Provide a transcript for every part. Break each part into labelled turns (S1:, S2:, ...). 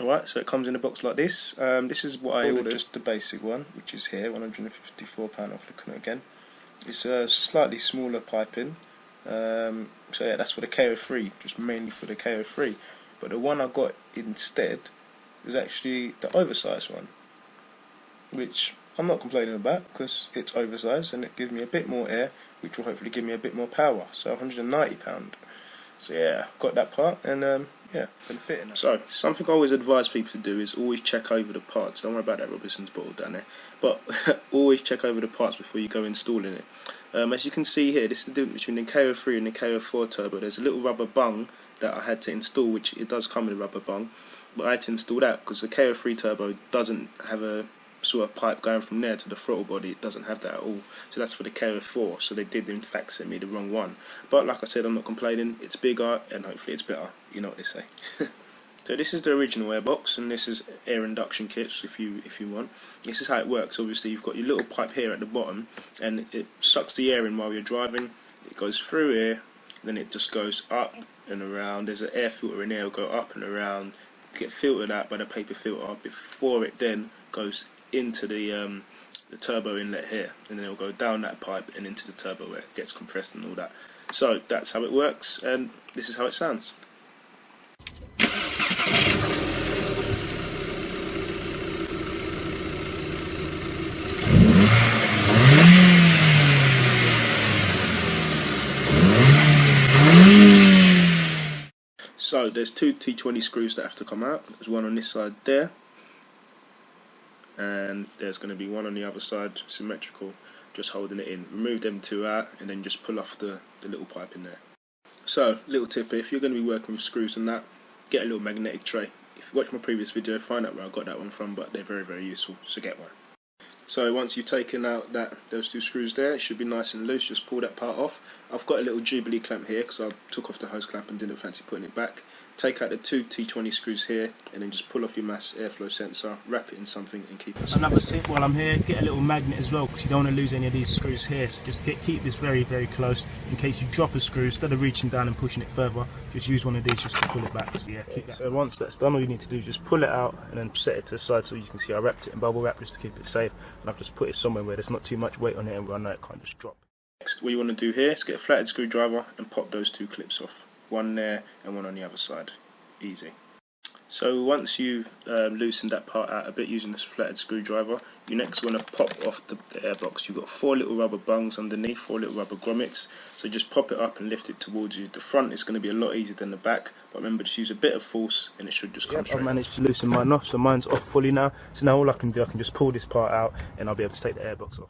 S1: Alright, so it comes in a box like this. This is what I ordered, just the basic one, which is here, £154 off, looking at it again. It's a slightly smaller piping, so yeah, that's for the KO3, just mainly for the KO3. But the one I got instead was actually the oversized one, which I'm not complaining about because it's oversized and it gives me a bit more air, which will hopefully give me a bit more power. So £190. So yeah, got that part, and yeah, gonna fit in that. So something I always advise people to do is always check over the parts. Don't worry about that Robinson's bottle down there, but always check over the parts before you go installing it. As you can see here, this is the difference between the KO3 and the KO4 turbo. There's a little rubber bung that I had to install, which it does come with a rubber bung, but I had to install that because the KO3 turbo doesn't have a sort of pipe going from there to the throttle body. It doesn't have that at all, so that's for the KO4. So they did in fact send me the wrong one, but like I said, I'm not complaining. It's bigger and hopefully it's better, you know what they say. So this is the original airbox, and this is air induction kits if you want. This is how it works. Obviously you've got your little pipe here at the bottom, and it sucks the air in while you're driving. It goes through here, then it just goes up and around. There's an air filter in there, it'll go up and around, get filtered out by the paper filter before it then goes into the turbo inlet here, and then it'll go down that pipe and into the turbo where it gets compressed and all that. So that's how it works, and this is how it sounds. So there's two T20 screws that have to come out. There's one on this side there, and there's going to be one on the other side, symmetrical, just holding it in. Remove them two out and then just pull off the little pipe in there. So, little tip, if you're going to be working with screws and that, get a little magnetic tray. If you watch my previous video, find out where I got that one from, but they're very, very useful, so get one. So once you've taken out those two screws there, it should be nice and loose. Just pull that part off. I've got a little Jubilee clamp here because I took off the hose clamp and didn't fancy putting it back. Take out the two T20 screws here and then just pull off your mass airflow sensor, wrap it in something and keep it. Another tip while I'm here, get a little magnet as well, because you don't want to lose any of these screws here. So just keep this very, very close in case you drop a screw. Instead of reaching down and pushing it further, just use one of these just to pull it back. So yeah, keep that. So once that's done, all you need to do is just pull it out and then set it to the side. So you can see I wrapped it in bubble wrap just to keep it safe, and I've just put it somewhere where there's not too much weight on it and where I know it can't just drop. Next, what you want to do here is get a flathead screwdriver and pop those two clips off. One there and one on the other side. Easy. So once you've loosened that part out a bit using this flathead screwdriver, you next want to pop off the airbox. You've got 4 little rubber bungs underneath, 4 little rubber grommets, so just pop it up and lift it towards you. The front is going to be a lot easier than the back, but remember, just use a bit of force and it should just come straight. I've managed to loosen mine off, so mine's off fully now. So now all I can do, I can just pull this part out and I'll be able to take the airbox off.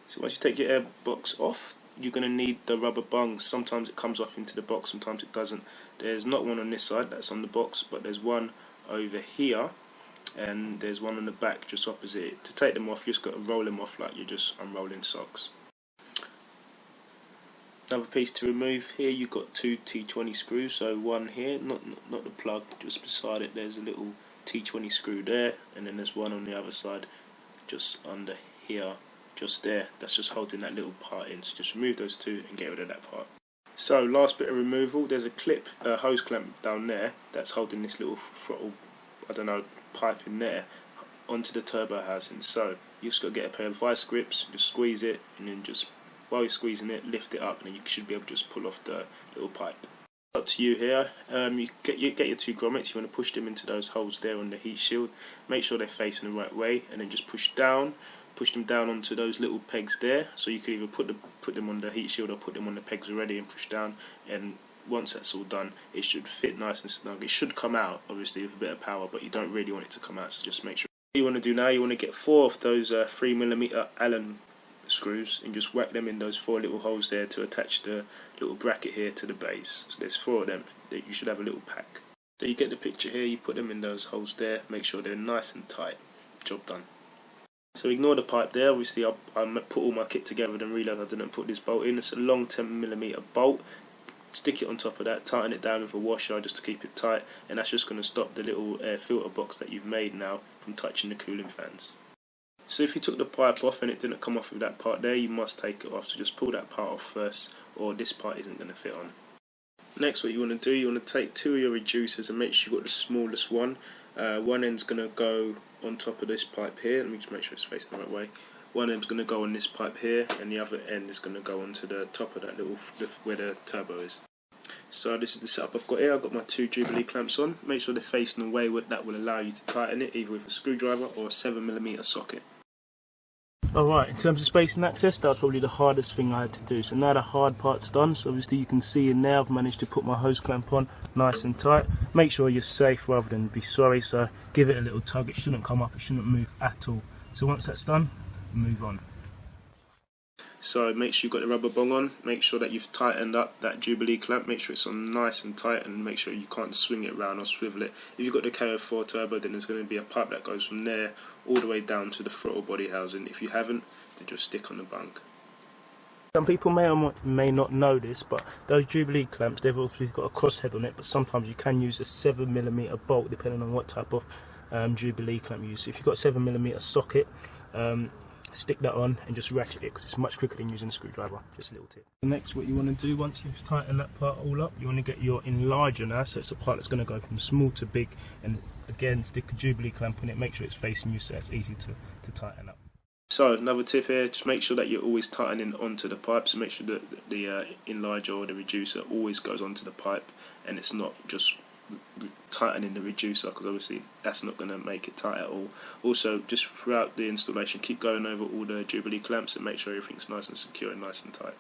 S1: So once you take your airbox off, you're going to need the rubber bungs. Sometimes it comes off into the box, sometimes it doesn't. There's not one on this side that's on the box, but there's one over here and there's one on the back just opposite it. To take them off, you just got to roll them off like you're just unrolling socks. Another piece to remove here, you've got 2 T20 screws, so one here, not the plug, just beside it there's a little T20 screw there, and then there's one on the other side just under here, just there. That's just holding that little part in, so just remove those two and get rid of that part. So last bit of removal, there's a clip, hose clamp down there that's holding this little throttle, I don't know, pipe in there onto the turbo housing. So you just got to get a pair of vice grips, just squeeze it, and then just while you're squeezing it, lift it up, and then you should be able to just pull off the little pipe. Up to you here. You get your 2 grommets. You want to push them into those holes there on the heat shield. Make sure they're facing the right way, and then just push them down onto those little pegs there. So you can either put them on the heat shield or put them on the pegs already and push down. And once that's all done, it should fit nice and snug. It should come out obviously with a bit of power, but you don't really want it to come out. So just make sure. What you want to do now, you want to get 4 of those 3mm Allen screws and just whack them in those 4 little holes there to attach the little bracket here to the base. So there's 4 of them. You should have a little pack. So you get the picture here, you put them in those holes there, make sure they're nice and tight. Job done. So ignore the pipe there. Obviously I put all my kit together and realised I didn't put this bolt in. It's a long 10mm bolt. Stick it on top of that, tighten it down with a washer just to keep it tight, and that's just going to stop the little air filter box that you've made now from touching the cooling fans. So if you took the pipe off and it didn't come off with that part there, you must take it off. So just pull that part off first, or this part isn't going to fit on. Next, what you want to do, you want to take 2 of your reducers and make sure you've got the smallest one. One end's going to go on top of this pipe here. Let me just make sure it's facing the right way. One end's going to go on this pipe here, and the other end is going to go onto the top of that little where the turbo is. So this is the setup I've got here. I've got my 2 Jubilee clamps on. Make sure they're facing the way that will allow you to tighten it, either with a screwdriver or a 7mm socket.
S2: Alright, in terms of space and access, that was probably the hardest thing I had to do. So now the hard part's done, so obviously you can see in there I've managed to put my hose clamp on nice and tight. Make sure you're safe rather than be sorry, so give it a little tug. It shouldn't come up, it shouldn't move at all. So once that's done, move on.
S1: So make sure you've got the rubber bong on, make sure that you've tightened up that Jubilee clamp, make sure it's on nice and tight, and make sure you can't swing it around or swivel it. If you've got the KO4 turbo, then there's going to be a pipe that goes from there all the way down to the throttle body housing. If you haven't, then just stick on the bunk.
S2: Some people may or may not know this, but those Jubilee clamps, they've obviously got a crosshead on it, but sometimes you can use a 7mm bolt depending on what type of Jubilee clamp you use. So if you've got a 7mm socket, stick that on and just ratchet it, because it's much quicker than using a screwdriver. Just a little tip. Next, what you want to do once you've tightened that part all up, you want to get your enlarger now, so it's a part that's going to go from small to big, and again stick a Jubilee clamp on it, make sure it's facing you so it's easy to tighten up.
S1: So another tip here, just make sure that you're always tightening onto the pipe, so make sure that the enlarger or the reducer always goes onto the pipe and it's not just tightening the reducer, because obviously that's not going to make it tight at all. Also, just throughout the installation, keep going over all the Jubilee clamps and make sure everything's nice and secure and nice and tight.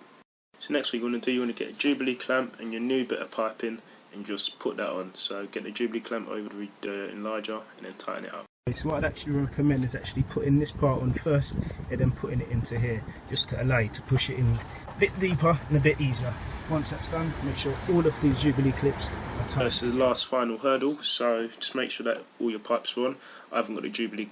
S1: So next, what you want to do, you want to get a Jubilee clamp and your new bit of piping and just put that on. So get the Jubilee clamp over the enlarger and then tighten it up.
S2: So what I'd actually recommend is actually putting this part on first and then putting it into here, just to allow you to push it in a bit deeper and a bit easier. Once that's done, make sure all of these Jubilee clips are tight.
S1: This is the last final hurdle, so just make sure that all your pipes are on. I haven't got the Jubilee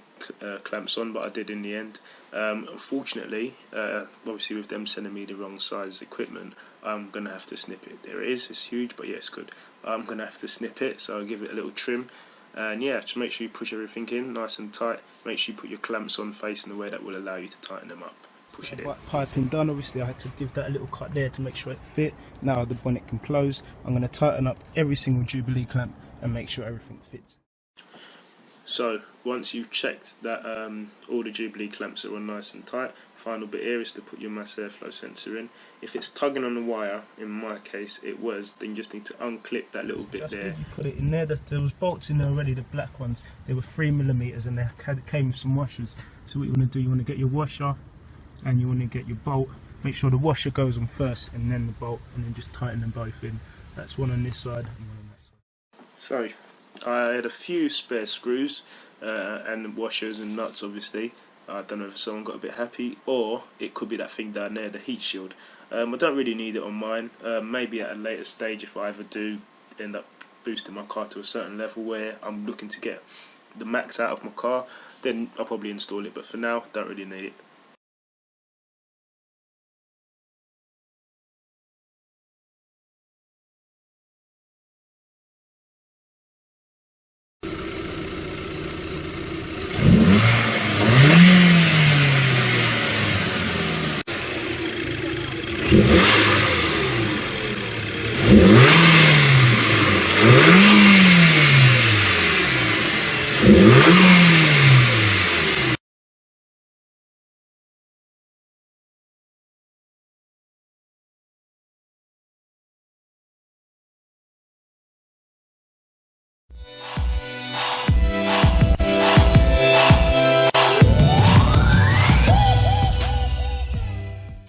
S1: clamps on, but I did in the end. Unfortunately, obviously with them sending me the wrong size equipment, I'm going to have to snip it. There it is, it's huge, but yeah, it's good. I'm going to have to snip it, so I'll give it a little trim. And yeah, just make sure you push everything in nice and tight. Make sure you put your clamps on facing the way that will allow you to tighten them up. Push it in.
S2: Piping done, obviously I had to give that a little cut there to make sure it fit. Now the bonnet can close. I'm going to tighten up every single Jubilee clamp and make sure everything fits.
S1: So once you've checked that all the Jubilee clamps are on nice and tight, final bit here is to put your mass airflow sensor in. If it's tugging on the wire, in my case it was, then you just need to unclip that little bit there.
S2: You put it in there. There was bolts in there already, the black ones. They were 3mm and they came with some washers. So what you want to do, you want to get your washer and you want to get your bolt. Make sure the washer goes on first and then the bolt, and then just tighten them both in. That's one on this side and one on that side.
S1: So I had a few spare screws and washers and nuts, obviously. I don't know if someone got a bit happy, or it could be that thing down there, the heat shield. I don't really need it on mine. Maybe at a later stage, if I ever do end up boosting my car to a certain level where I'm looking to get the max out of my car, then I'll probably install it, but for now, don't really need it.